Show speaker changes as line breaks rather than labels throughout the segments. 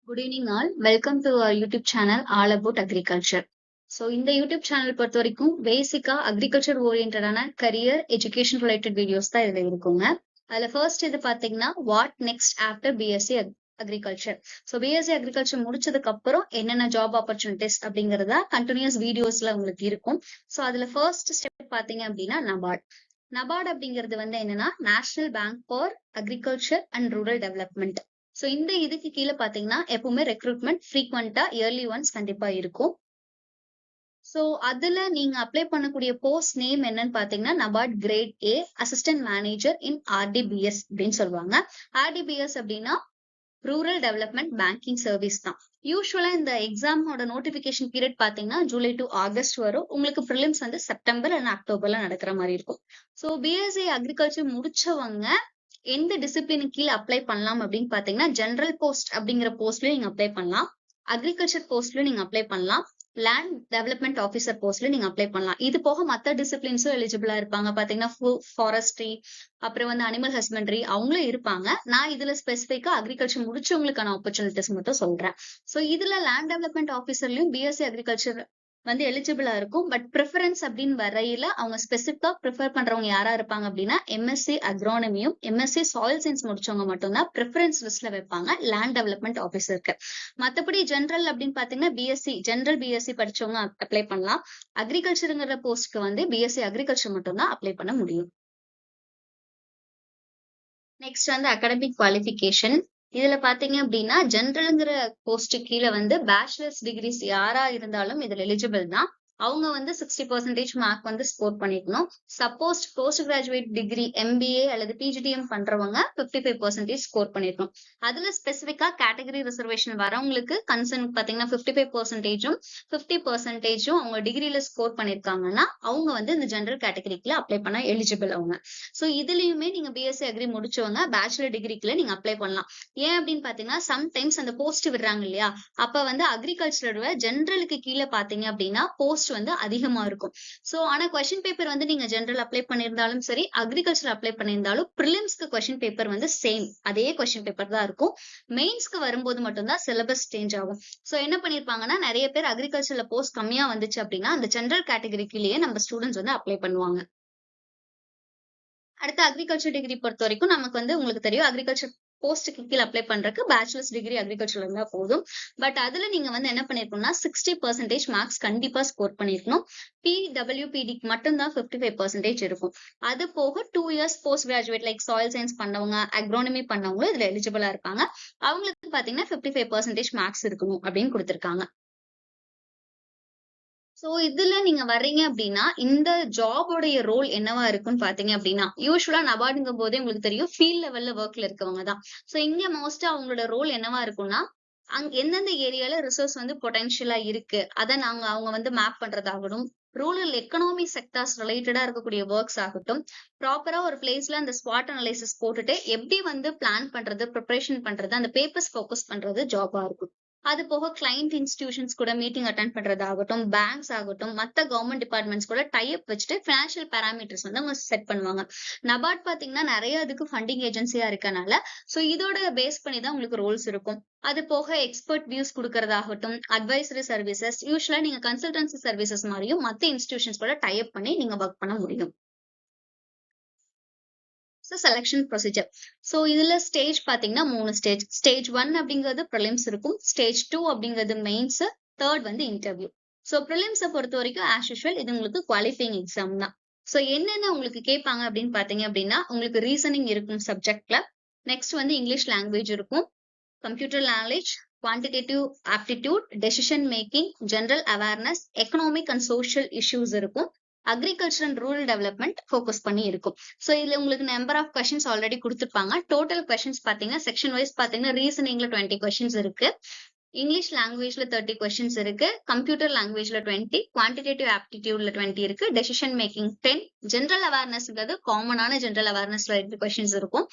Good evening all. Welcome to our YouTube channel All About Agriculture. So இந்த YouTube channel பொறுத்த வரைக்கும் பேசிக்கா agriculture ஓரியன்டான கரியர் எஜுகேஷன் ரிலேட்டட் வீடியோஸ் தான் இதுல இருக்குங்க. அதுல ஃபர்ஸ்ட் இது பாத்தீங்கன்னா what next after BSc agriculture. So BSc agriculture முடிச்சதுக்கு அப்புறம் என்னென்ன ஜாப் ஆப்பர்ச்சுனிட்டிஸ் அப்படிங்கறத கண்டினியூஸ் வீடியோஸ்ல உங்களுக்கு இருக்கும். ஸோ அதுல ஃபர்ஸ்ட் ஸ்டெப் பாத்தீங்க அப்படின்னா நபார்ட். நபார்ட் அப்படிங்கிறது வந்து என்னன்னா national bank for agriculture and rural development. So இந்த இதுக்கு கீழே பாத்தீங்கன்னா எப்பவுமே ரெக்ரூட்மெண்ட் ஃப்ரீக்வெண்டா இயர்லி ஒன்ஸ் கண்டிப்பா இருக்கும். ஸோ அதுல நீங்க அப்ளை பண்ணக்கூடிய போஸ்ட் நேம் என்னன்னு பாத்தீங்கன்னா NABARD grade A assistant manager in RDBS அப்படின்னு சொல்லுவாங்க. ஆர்டிபிஎஸ் அப்படின்னா ரூரல் டெவலப்மெண்ட் பேங்கிங் சர்வீஸ் தான். யூஸ்வலா இந்த எக்ஸாமோட நோட்டிபிகேஷன் பீரியட் பாத்தீங்கன்னா ஜூலை டு ஆகஸ்ட் வரும். உங்களுக்கு ப்ரிலிம்ஸ் வந்து செப்டம்பர் அண்ட் அக்டோபர்ல நடக்கிற மாதிரி இருக்கும். ஸோ பிஎஸ்சி அக்ரிகல்ச்சர் முடிச்சவங்க எந்த டிசிப்ளினுக்கு கீழே அப்ளை பண்ணலாம் அப்படின்னு பாத்தீங்கன்னா ஜெனரல் போஸ்ட் அப்படிங்கிற போஸ்ட்லயும் நீங்க அப்ளை பண்ணலாம், அக்ரிகல்ச்சர் போஸ்ட்லயும் நீங்க அப்ளை பண்ணலாம், லேண்ட் டெவலப்மெண்ட் ஆஃபீஸர் போஸ்ட்ல நீங்க அப்ளை பண்ணலாம். இது போக மத்த டிசிப்ளின்ஸும் எலிஜிபிளா இருப்பாங்க. பாத்தீங்கன்னா ஃபாரஸ்ட்ரி, அப்புறம் வந்து அனிமல் ஹஸ்பண்டரி அவங்களும் இருப்பாங்க. நான் இதுல ஸ்பெசிஃபிக்கா அக்ரிகல்ச்சர் முடிச்சவங்களுக்கான ஆப்பர்ச்சுனிட்டிஸ் மட்டும் சொல்றேன். சோ இதுல லேண்ட் டெவலப்மெண்ட் ஆஃபீஸர்லயும் பிஎஸ்சி அக்ரிகல்ச்சர் வந்து எலிஜிபிளா இருக்கும். பட் ப்ரிஃபரன்ஸ் அப்படின்னு வரையில அவங்க ஸ்பெசிஃபிக்கா ப்ரிஃபர் பண்றவங்க யாரா இருப்பாங்க அப்படின்னா எம்எஸ்சி அக்ரானமியும் எம்எஸ்சி சாயில் சயின்ஸ் முடிச்சவங்க மட்டும்தான் ப்ரிஃபரன்ஸ் லிஸ்ட்ல வைப்பாங்க லேண்ட் டெவலப்மெண்ட் ஆஃபீஸருக்கு. மத்தபடி ஜென்ரல் அப்படின்னு பாத்தீங்கன்னா பிஎஸ்சி ஜென்ரல் பிஎஸ்சி படிச்சவங்க அப்ளை பண்ணலாம். அக்ரிகல்ச்சருங்கிற போஸ்ட்க்கு வந்து பிஎஸ்சி அக்ரிகல்ச்சர் மட்டும்தான் அப்ளை பண்ண முடியும். நெக்ஸ்ட் வந்து அகாடமிக் குவாலிஃபிகேஷன். இதுல பாத்தீங்க அப்படின்னா ஜென்ரல்ங்கிற போஸ்ட் கீழே வந்து பேச்சுலர்ஸ் டிகிரிஸ் யாரா இருந்தாலும் இதுல எலிஜிபிள் தான். அவங்க வந்து 60% மார்க் வந்து ஸ்கோர் பண்ணிக்கணும். Suppose post graduate degree MBA அல்லது பிஜிடிஎம் பண்றவங்க 55% ஸ்கோர் பண்ணிருக்கணும். அதுல ஸ்பெசிபிக்கா கேட்டகரி ரிசர்வேஷன் வரவங்களுக்கு கன்சர்ன் பாத்தீங்கன்னா 55%ம் 50%ம் அவங்க டிகிரில ஸ்கோர் பண்ணிருக்காங்கன்னா அவங்க வந்து இந்த ஜெனரல் கேட்டகரிக்குள்ள அப்ளை பண்ண எலிஜிபிள் அவங்க. சோ இதுலயுமே நீங்க பிஎஸ்சி அக்ரி முடிச்சவங்க பேச்சுலர் டிகிரிக்குள்ள நீங்க அப்ளை பண்ணலாம். ஏன் அப்படின்னு பாத்தீங்கன்னா சம்டைம்ஸ் அந்த போஸ்ட் விடுறாங்க இல்லையா, அப்ப வந்து அக்ரிகல்ச்சரோட ஜெனரலுக்கு கீழே பாத்தீங்க அப்படின்னா போஸ்ட் வந்து அதிகமா இருக்கும். சோ ஆனா கொஸ்டின் பேப்பர் வந்து நீங்க ஜெனரல் அப்ளை பண்ணிருந்தாலும் சரி, அக்ரிகல்ச்சர் அப்ளை பண்ணிருந்தாலும் ப்ரிலிம்ஸ்க்கு கொஸ்டின் பேப்பர் வந்து சேம் அதே கொஸ்டின் பேப்பர் தான் இருக்கும். மெயின்ஸ்க்கு வரும்போது மட்டும்தான் சிலபஸ் சேஞ்ச் ஆகும். சோ என்ன பண்ணிருப்பாங்கன்னா நிறைய பேர் அக்ரிகல்ச்சர்ல போஸ்ட் கம்மியா வந்துச்சு அப்படின்னா அந்த ஜெனரல் கேட்டகரிக்குள்ளேயே நம்ம ஸ்டூடெண்ட்ஸ் வந்து அப்ளை பண்ணுவாங்க. அடுத்து அக்ரிகல்ச்சர் டிகிரி பொறுத்த வரைக்கும் நமக்கு வந்து உங்களுக்கு தெரியும் அக்ரிகல்ச்சர் போஸ்ட்டுக்கு கீழே அப்ளை பண்றதுக்கு பேச்சுலர்ஸ் டிகிரி அக்ரிகல்ச்சர்ல இருந்தா போதும். பட் அதுல நீங்க வந்து என்ன பண்ணிருக்கணும்னா 60% மார்க்ஸ் கண்டிப்பா ஸ்கோர் பண்ணிருக்கணும். பிடபிள்யூபிடிக்கு மட்டும்தான் 55% இருக்கும். அது போக 2 years post graduate like soil science பண்ணவங்க அக்ரோனமி பண்ணவங்களும் இதுல எலிஜிபிளா இருப்பாங்க. அவங்களுக்கு பாத்தீங்கன்னா 55% மார்க்ஸ் இருக்கணும் அப்படின்னு கொடுத்திருக்காங்க. சோ இதுல நீங்க வர்றீங்க அப்படின்னா இந்த ஜாபோடைய ரோல் என்னவா இருக்குன்னு பாத்தீங்க அப்படின்னா யூஸ்வலா நபார்டுங்கும் போதே உங்களுக்கு தெரியும் ஃபீல்ட் லெவல்ல ஒர்க்ல இருக்கவங்க தான். சோ இங்க மோஸ்டா அவங்களோட ரோல் என்னவா இருக்கும்னா அங்க எந்தெந்த ஏரியால ரிசோர்ஸ் வந்து பொட்டன்ஷியலா இருக்கு அதை அவங்க வந்து மேப் பண்றதாகட்டும், ரூரல் எக்கனாமி செக்டார்ஸ் ரிலேட்டடா இருக்கக்கூடிய ஒர்க்ஸ் ஆகட்டும், ப்ராப்பரா ஒரு பிளேஸ்ல அந்த ஸ்பாட் அனலைசிஸ் போட்டுட்டு எப்படி வந்து பிளான் பண்றது, ப்ரிப்பரேஷன் பண்றது, அந்த பேப்பர்ஸ் ஃபோக்கஸ் பண்றது ஜாபா இருக்கும். அது போக கிளைண்ட் இன்ஸ்டிடியூஷன்ஸ் கூட மீட்டிங் அட்டென்ட் பண்றதாகட்டும், பேங்க்ஸ் ஆகட்டும், மத்த கவர்மெண்ட் டிபார்ட்மெண்ட்ஸ் கூட டைப் வச்சுட்டு பினான்சியல் பேராமீட்டர்ஸ் வந்து அவங்க செட் பண்ணுவாங்க. நபார்ட் பாத்தீங்கன்னா நிறைய அதுக்கு ஃபண்டிங் ஏஜென்சியா இருக்கனால சோ இதோட பேஸ் பண்ணி தான் உங்களுக்கு ரோல்ஸ் இருக்கும். அது போக எக்ஸ்பர்ட் வியூஸ் கொடுக்கறதாகட்டும், அட்வைசரி சர்வீசஸ், யூஸ்வலா நீங்க கன்சல்டன்சி சர்வீசஸ் மாதிரியும் மத்த இன்ஸ்டிடியூஷன்ஸ் கூட டைப் பண்ணி நீங்க ஒர்க் பண்ண முடியும். Selection procedure. சோ இதுல ஸ்டேஜ் பாத்தீங்கன்னா 3 ஸ்டேஜ். ஸ்டேஜ் 1 அப்படிங்கிறது ப்ரிலிம்ஸ் இருக்கும். ஸ்டேஜ் 2 அப்படிங்கிறது மெயின்ஸ், தேர்ட் வந்து இன்டர்வியூ. சோ ப்ரிலிம்ஸை பொறுத்த வரைக்கும் ஆஸ் யூஷுவல் இது உங்களுக்கு குவாலிஃபைங் எக்ஸாம் தான். சோ என்னென்ன உங்களுக்கு கேட்பாங்க அப்படின்னு பாத்தீங்க அப்படின்னா உங்களுக்கு ரீசனிங் இருக்கும் சப்ஜெக்ட்ல. நெக்ஸ்ட் வந்து இங்கிலீஷ் லாங்குவேஜ் இருக்கும், computer knowledge, quantitative aptitude, decision making, general awareness, economic and social issues இருக்கும். Agriculture and rural development focus பண்ணி இருக்கும். சோ இதுல உங்களுக்கு நம்பர் ஆஃப் கொஸ்டின்ஸ் ஆல்ரெடி கொடுத்துருப்பாங்க. டோட்டல் கொஸ்டின்ஸ் பாத்தீங்கன்னா செக்ஷன் வைஸ் பாத்தீங்கன்னா ரீசனிங்ல 20 கொஸ்டின்ஸ் இருக்கு, இங்கிலீஷ் லாங்குவேஜ்ல 30 கொஸ்டின்ஸ் இருக்கு, கம்ப்யூட்டர் லாங்குவேஜ்ல 20, குவான்டிடேட்டிவ் ஆப்டிடியூட்ல 20 இருக்கு, டெசிஷன் மேக்கிங் 10, ஜெனரல் அவேர்னஸ்ங்கிறது காமனான ஜெனரல் அவேர்னஸ் ரிலேட்டட் கொஸ்டின்ஸ் இருக்கும்,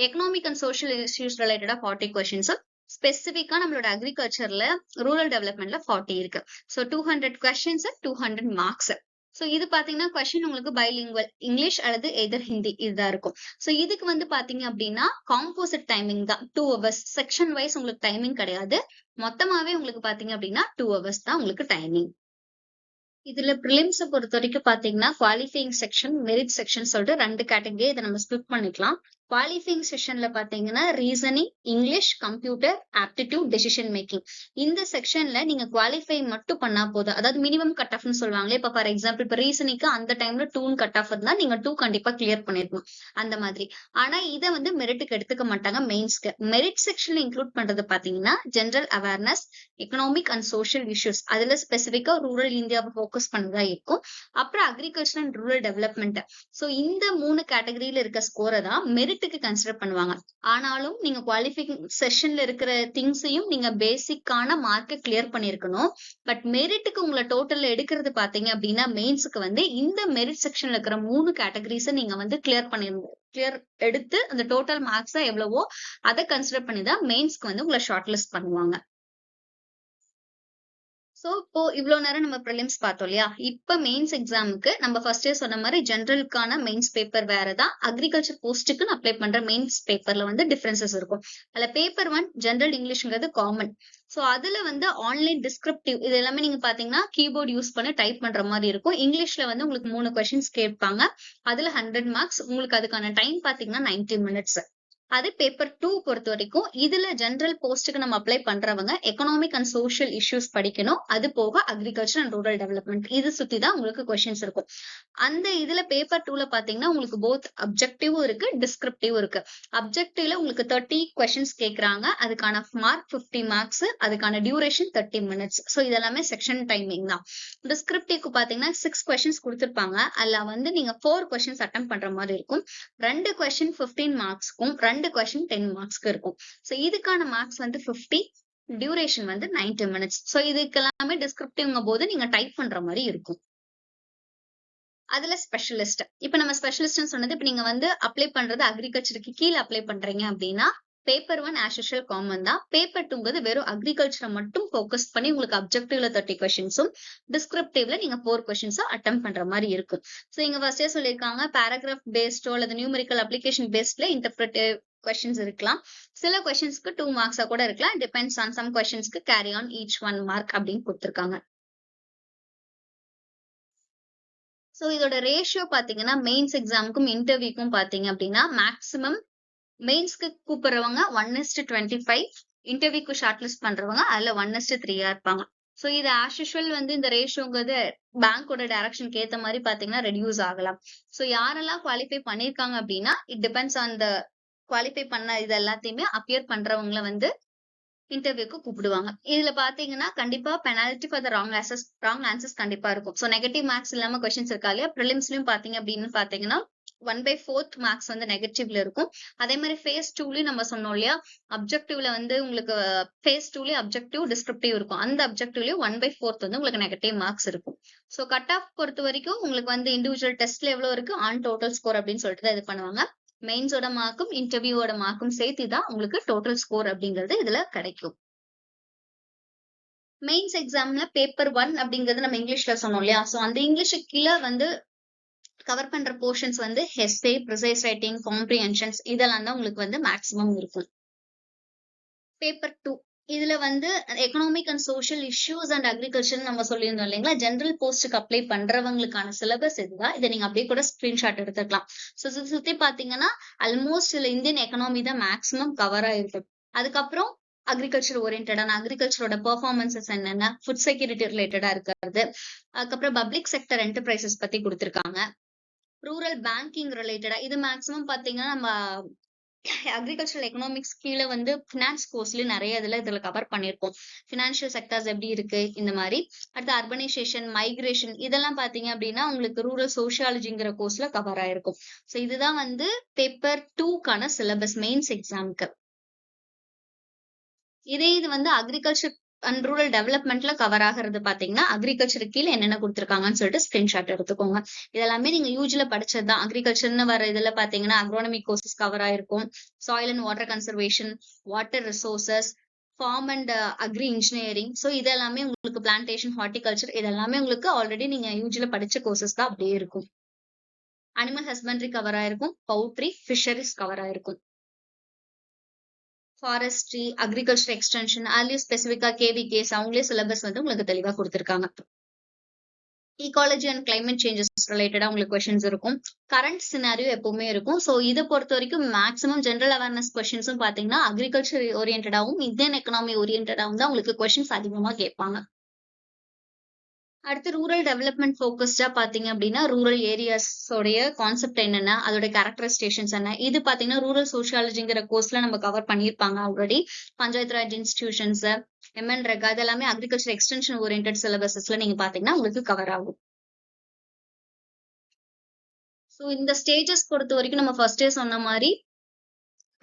எக்கனாமிக் அண்ட் சோஷியல் இஷ்யூஸ் ரிலேட்டடா 40 கொஸ்டின்ஸ், ஸ்பெசிபிக்கா நம்மளோட அக்ரிகல்ச்சர்ல ரூரல் டெவலப்மெண்ட்ல 40 இருக்கு. So 200 questions 200 marks. சோ இது பாத்தீங்கன்னா கொஸ்டின் உங்களுக்கு பைலிங்குவல் இங்கிலீஷ் அல்லது எதர் ஹிந்தி இதுதான் இருக்கும். சோ இதுக்கு வந்து பாத்தீங்க அப்படின்னா காம்போசிட் டைமிங் தான் 2 ஹவர்ஸ். செக்ஷன் வைஸ் உங்களுக்கு டைமிங் கிடையாது. மொத்தமாவே உங்களுக்கு பாத்தீங்க அப்படின்னா 2 ஹவர்ஸ் தான் உங்களுக்கு டைமிங். இதுல பிரிலிம்ஸ பொறுத்தவரைக்கும் பாத்தீங்கன்னா குவாலிஃபையிங் செக்ஷன், மெரிட் செக்ஷன் சொல்லிட்டு 2 கேட்டகரி இத நம்ம ஸ்பிளிட் பண்ணிக்கலாம். குவாலிஃபையிங் செக்ஷன்ல பாத்தீங்கன்னா reasoning, English, computer, aptitude, decision making. இந்த செக்ஷன்ல நீங்க குவாலிஃபை மட்டும் பண்ணா போதும். அதாவது மினிமம் கட் ஆஃப்னு சொல்லுவாங்களே. இப்ப ஃபார் எக்ஸாம்பிள் இப்ப ரீசனிங்க்கு அந்த டைம்ல 2 கட் ஆஃப் இருந்தா நீங்க 2 கண்டிப்பா கிளியர் பண்ணிருக்கணும். அந்த மாதிரி. ஆனா இத வந்து மெரிட்டுக்கு எடுத்துக்க மாட்டாங்க மெயின்ஸ்க்கு. மெரிட் செக்ஷன்ல இன்க்ளூட் பண்றது பாத்தீங்கன்னா general awareness, economic and social issues. அதுல ஸ்பெசிபிக்கா ரூரல் இந்தியாவை ஃபோக்கஸ் பண்ணதா இருக்கும். அப்புறம் agriculture and rural development. So இந்த 3 கேட்டகரியில இருக்க ஸ்கோரை தான் மெரிட்டுக்கு கன்சிடர் பண்ணுவாங்க. ஆனாலும் நீங்க குவாலிஃபையிங் செஷன்ல இருக்கிற திங்ஸையும் நீங்க பேசிக்கான மார்க்கை கிளியர் பண்ணிருக்கணும். பட் மெரிட்டுக்கு உங்களை டோட்டல்ல எடுக்கிறது பாத்தீங்க அப்படின்னா மெயின்ஸுக்கு வந்து இந்த மெரிட் செக்ஷன்ல இருக்கிற 3 கேட்டகரிஸை நீங்க வந்து கிளியர் எடுத்து அந்த டோட்டல் மார்க்ஸ் எவ்வளவோ அதை கன்சிடர் பண்ணி தான் மெயின்ஸ்க்கு வந்து உங்களை ஷார்ட் லிஸ்ட் பண்ணுவாங்க. சோ இப்போ இவ்வளவு நேரம் நம்ம ப்ரிலிம்ஸ் பார்த்தோம் இல்லையா? இப்ப மெயின்ஸ் எக்ஸாமுக்கு நம்ம ஃபர்ஸ்டே சொன்ன மாதிரி ஜெனரலுக்கான மெயின்ஸ் பேப்பர் வேறதான். அக்ரிகல்ச்சர் போஸ்ட்டுக்கு அப்ளை பண்ற மெயின்ஸ் பேப்பர்ல வந்து டிஃபரன்சஸ் இருக்கும். அதுல பேப்பர் 1 ஜெனரல் இங்கிலீஷ்ங்கிறது காமன். சோ அதுல வந்து ஆன்லைன் டிஸ்கிரிப்டிவ் இது எல்லாமே நீங்க பாத்தீங்கன்னா கீபோர்ட் யூஸ் பண்ணி டைப் பண்ற மாதிரி இருக்கும். இங்கிலீஷ்ல வந்து உங்களுக்கு 3 கொஸ்டின்ஸ் கேட்பாங்க. அதுல 100 மார்க்ஸ். உங்களுக்கு அதுக்கான டைம் பாத்தீங்கன்னா 90 மினிட்ஸ். அது பேப்பர் 2 பொறுத்த வரைக்கும் இதுல ஜெனரல் போஸ்ட்டுக்கு நம்ம அப்ளை பண்றவங்க எக்கனாமிக் அண்ட் சோஷியல் இஷ்யூஸ் படிக்கணும். அது போக அக்ரிகல்ச்சர் அண்ட் ரூரல் டெவலப்மெண்ட் இது சுத்தி தான் உங்களுக்கு கொஸ்டின்ஸ் இருக்கும். அந்த இதுல பேப்பர் 2ல பாத்தீங்கன்னா உங்களுக்கு போத் அப்ஜெக்டிவும் இருக்கு, டிஸ்கிரிப்டிவ் இருக்கு. அப்ஜெக்டிவ்ல உங்களுக்கு 30 கொஸ்டின்ஸ் கேக்குறாங்க. அதுக்கான மார்க் 50 மார்க்ஸ். அதுக்கான டியூரேஷன் 30 மினிட்ஸ். சோ இதெல்லாமே செக்ஷன் டைமிங் தான். டிஸ்கிரிப்டிவ்க்கு பாத்தீங்கன்னா 6 கொஸ்டின்ஸ் கொடுத்திருப்பாங்க. அதுல வந்து நீங்க 4 கொஸ்டின்ஸ் அட்டெம்ப்ட் பண்ற மாதிரி இருக்கும். 2 கொஸ்டின் 15 மார்க்ஸ்க்கும் 2 கொஸ்டின் 10 மார்க்ஸ்க்கு இருக்கும். சோ இதுக்கான மார்க்ஸ் வந்து 50, டியூரேஷன் வந்து 90 மினிட்ஸ். சோ இதுக்கெல்லாமே டிஸ்கிரிப்டிவ்ங்க போது நீங்க டைப் பண்ற மாதிரி இருக்கும். அதுல ஸ்பெஷலிஸ்ட். இப்ப நம்ம ஸ்பெஷலிஸ்ட்னு சொன்னது இப்ப நீங்க வந்து அப்ளை பண்றது அக்ரிகல்ச்சருக்கு கீழே அப்ளை பண்றீங்க அப்படின்னா பேப்பர் 1 ஆஸ் யூஷுவல் காமன் தான். பேப்பர் 2ங்கிறது வெறும் அக்ரிகல்ச்சரை மட்டும் ஃபோக்கஸ் பண்ணி உங்களுக்கு அப்ஜெக்டிவ்ல 30 கொஸ்டின்ஸும் டிஸ்கிரிப்டிவ்ல நீங்க 4 கொஸ்டின்ஸும் அட்டெம்ப்ட் பண்ற மாதிரி இருக்கும். சோ இங்க ஃபர்ஸ்டே சொல்லியிருக்காங்க பேராகிராஃப் பேஸ்டோ அல்லது நியூமெரிக்கல் அப்ளிகேஷன் பேஸ்ட்ல இன்டர்பிரேட்டிவ் கொஸ்டின்ஸ் இருக்கலாம். சில கொஸ்டின்ஸ்க்கு 2 மார்க்ஸா கூட இருக்கலாம். டிபெண்ட்ஸ் ஆன் சம் கொஸ்டின்ஸ்க்கு கேரி ஆன் ஈச் 1 மார்க் அப்படின்னு கொடுத்திருக்காங்க. சோ இதோட ரேஷியோ பாத்தீங்கன்னா மெயின்ஸ் எக்ஸாமுக்கும் இன்டர்வியூக்கும் பாத்தீங்க அப்படின்னா மேக்ஸிமம் மெயின்ஸ்க்கு கூப்பிடுறவங்க 1:25, இன்டர்வியூக்கு ஷார்ட் லிஸ்ட் பண்றவங்க அதுல 1:3 இருப்பாங்க. சோ இது ஆஸ் யூஷுவல் வந்து இந்த ரேஷியோங்கிறது பேங்கோட டைரக்ஷனுக்கு ஏத்த மாதிரி பாத்தீங்கன்னா ரெடியூஸ் ஆகலாம். சோ யாரெல்லாம் குவாலிஃபை பண்ணிருக்காங்க அப்படின்னா it depends on the qualify பண்ண இது எல்லாத்தையுமே அப்பியர் பண்றவங்களை வந்து இன்டர்வியூக்கு கூப்பிடுவாங்க. இதுல பாத்தீங்கன்னா கண்டிப்பா penalty for the wrong answers கண்டிப்பா இருக்கும். சோ நெகட்டிவ் மார்க்ஸ் இல்லாம கொஸ்டின்ஸ் இருக்கா இல்லையா? பிரிலிம்ஸ்லயும் பாத்தீங்க அப்படின்னு பாத்தீங்கன்னா 1/4 மார்க்ஸ் வந்து நெகட்டிவ்ல இருக்கும். அதே மாதிரி ஃபேஸ் 2லயும் நம்ம சொன்னோம் இல்லையா? அப்ஜெக்டிவ்ல வந்து உங்களுக்கு ஃபேஸ் 2லயும் அப்ஜெக்டிவ், டிஸ்கிரிப்டிவ் இருக்கும். அந்த அப்ஜெக்டிவ்லயும் 1/4 வந்து உங்களுக்கு நெகட்டிவ் மார்க்ஸ் இருக்கும். சோ கட் ஆஃப் பொறுத்த வரைக்கும் உங்களுக்கு வந்து இண்டிவிஜுவல் டெஸ்ட்ல எவ்வளவு இருக்கு ஆன் டோட்டல் ஸ்கோர் அப்படின்னு சொல்லிட்டு தான் இது பண்ணுவாங்க. மெயின்ஸோட மார்க்கும் இன்டர்வியூவோட மார்க்கும் சேர்த்து தான் உங்களுக்கு டோட்டல் ஸ்கோர் அப்படிங்கிறது இதுல கிடைக்கும். மெயின்ஸ் எக்ஸாம்ல பேப்பர் 1 அப்படிங்கிறது நம்ம இங்கிலீஷ்ல சொன்னோம் இல்லையா? சோ அந்த இங்கிலீஷுக்கு கீழே வந்து கவர் பண்ற போர்ஷன்ஸ் வந்து எஸ்ஸே, ப்ரிசைஸ் ரைட்டிங், காம்ப்ரிஹென்ஷன்ஸ் இதெல்லாம் தான் உங்களுக்கு வந்து மேக்ஸிமம் இருக்கும். பேப்பர் 2 இதுல வந்து economic and social issues and agriculture நம்ம சொல்லியிருந்தோம் இல்லைங்களா? ஜெனரல் போஸ்டுக்கு அப்ளை பண்றவங்களுக்கான சிலபஸ் இதுதான். இதை நீங்க அப்படியே கூட ஸ்கிரீன்ஷாட் எடுத்துக்கலாம். சோ சுத்தி பாத்தீங்கன்னா ஆல்மோஸ்ட் இதுல இந்தியன் எக்கனாமி தான் மேக்ஸிமம் கவர் ஆயிருக்கு. அதுக்கப்புறம் அக்ரிகல்ச்சர் ஓரியன்டான அக்ரிகல்ச்சரோட பெர்ஃபார்மன்சஸ் என்னென்ன, ஃபுட் செக்யூரிட்டி ரிலேட்டடா இருக்கிறது, அதுக்கப்புறம் பப்ளிக் செக்டர் என்டர்பிரைசஸ் பத்தி கொடுத்திருக்காங்க. ரூரல் பேங்கிங் ரிலேட்டடா இது மேக்ஸிமம் பாத்தீங்கன்னா நம்ம அக்ரிகல்ச்சரல் எக்கனாமிக்ஸ் கீழே வந்து பினான்ஸ் கோர்ஸ்லயும் நிறைய இதுல கவர் பண்ணிருக்கோம். பினான்சியல் செக்டர்ஸ் எப்படி இருக்கு இந்த மாதிரி. அடுத்து அர்பனைசேஷன், மைக்ரேஷன் இதெல்லாம் பாத்தீங்க அப்படின்னா உங்களுக்கு ரூரல் சோசியாலஜிங்கிற கோர்ஸ்ல கவர் ஆயிருக்கும். சோ இதுதான் வந்து பேப்பர் 2க்கான சிலபஸ் மெயின்ஸ் எக்ஸாமுக்கு. இதே இது வந்து அக்ரிகல்ச்சர் அண்ட் ரூரல் டெவலப்மெண்ட்ல கவர் ஆகிறது பாத்தீங்கன்னா அக்ரிகல்ச்சர் கீழே என்னென்ன கொடுத்திருக்காங்கன்னு சொல்லிட்டு ஸ்கிரீன்ஷாட் எடுத்துக்கோங்க. இதெல்லாமே நீங்க யூஜில படிச்சதுதான். அக்ரிகல்ச்சர்னு வர இதுல பாத்தீங்கன்னா அக்ரோனமிக் கோர்சஸ் கவர் ஆயிருக்கும். Soil and water conservation, water resources, farm and agri engineering. So இது எல்லாமே உங்களுக்கு பிளான்டேஷன், ஹார்டிகல்ச்சர் இது எல்லாமே உங்களுக்கு ஆல்ரெடி நீங்க யூஜில படிச்ச கோர்சஸ் தான் அப்படியே இருக்கும். அனிமல் ஹஸ்பண்ட்ரி கவர் ஆயிருக்கும், பவுல்ட்ரி, ஃபிஷரிஸ் கவர் ஆயிருக்கும். ஃபாரஸ்ட்ரி, அக்ரிகல்ச்சர் எக்ஸ்டென்ஷன், அதுலயும் ஸ்பெசிஃபிக்கா கேவிகேஸ் அவங்களே சிலபஸ் வந்து உங்களுக்கு தெளிவா கொடுத்திருக்காங்க. ஈகாலஜி அண்ட் கிளைமேட் சேஞ்சஸ் ரிலேட்டடா உங்களுக்கு கொஸ்டின்ஸ் இருக்கும். கரண்ட் சினாரியோ எப்பவுமே இருக்கும். ஸோ இதை பொறுத்த வரைக்கும் மேக்ஸிமம் ஜென்ரல் அவேர்னஸ் கொஸ்டின்ஸும் பாத்தீங்கன்னா அக்ரிகல்ச்சர் ஓரியன்டாவும் இந்தியன் எக்கனாமி ஓரியன்டாவும் தான் உங்களுக்கு கொஸ்டின்ஸ் அதிகமா கேட்பாங்க. அடுத்து ரூரல் டெவலப்மெண்ட் ஃபோக்கஸ்டா பாத்தீங்க அப்படின்னா ரூரல் ஏரியாஸோடைய கான்செப்ட் என்னென்ன, அதோட கேரக்டரைசேஷன்ஸ் என்ன, இது பாத்தீங்கன்னா ரூரல் சோசியாலஜிங்கிற கோர்ஸ்ல நம்ம கவர் பண்ணியிருப்பாங்க already. Panchayat Raj institutions, MNREGA இது எல்லாமே அக்ரிகல்ச்சர் எக்ஸ்டென்ஷன் ஓரியன்ட் சிலபஸஸ்ல நீங்க பாத்தீங்கன்னா உங்களுக்கு கவர் ஆகும். ஸோ இந்த ஸ்டேஜஸ் பொறுத்த வரைக்கும் நம்ம ஃபர்ஸ்டே சொன்ன மாதிரி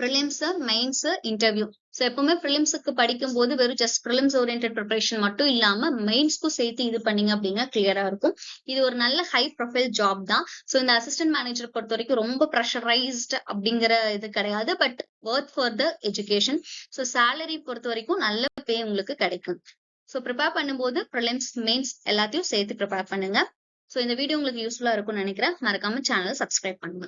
ப்ரிலிம்ஸ், மெயின்ஸ், இன்டர்வியூ. ஸோ எப்பவுமே ப்ரிலிம்ஸுக்கு படிக்கும்போது வெறும் ஜஸ்ட் ப்ரிலிம்ஸ் ஓரியன்ட் ப்ரிப்பரேஷன் மட்டும் இல்லாம மெயின்ஸ்க்கும் சேர்த்து இது பண்ணீங்க அப்படின்னா கிளியரா இருக்கும். இது ஒரு நல்ல ஹை ப்ரொஃபைல் ஜாப் தான். ஸோ இந்த அசிஸ்டன்ட் மேனேஜர் பொறுத்த வரைக்கும் ரொம்ப ப்ரெஷரைஸ்ட் அப்படிங்கிற இது கிடையாது. But work for the education. So salary பொறுத்த வரைக்கும் நல்ல பே உங்களுக்கு கிடைக்கும். ஸோ ப்ரிப்பேர் பண்ணும்போது ப்ரிலிம்ஸ், மெயின்ஸ் எல்லாத்தையும் சேர்த்து ப்ரிப்பேர் பண்ணுங்க. ஸோ இந்த வீடியோ உங்களுக்கு யூஸ்ஃபுல்லா இருக்கும்னு நினைக்கிறேன். மறக்காம சேனலை சப்ஸ்கிரைப் பண்ணுங்க.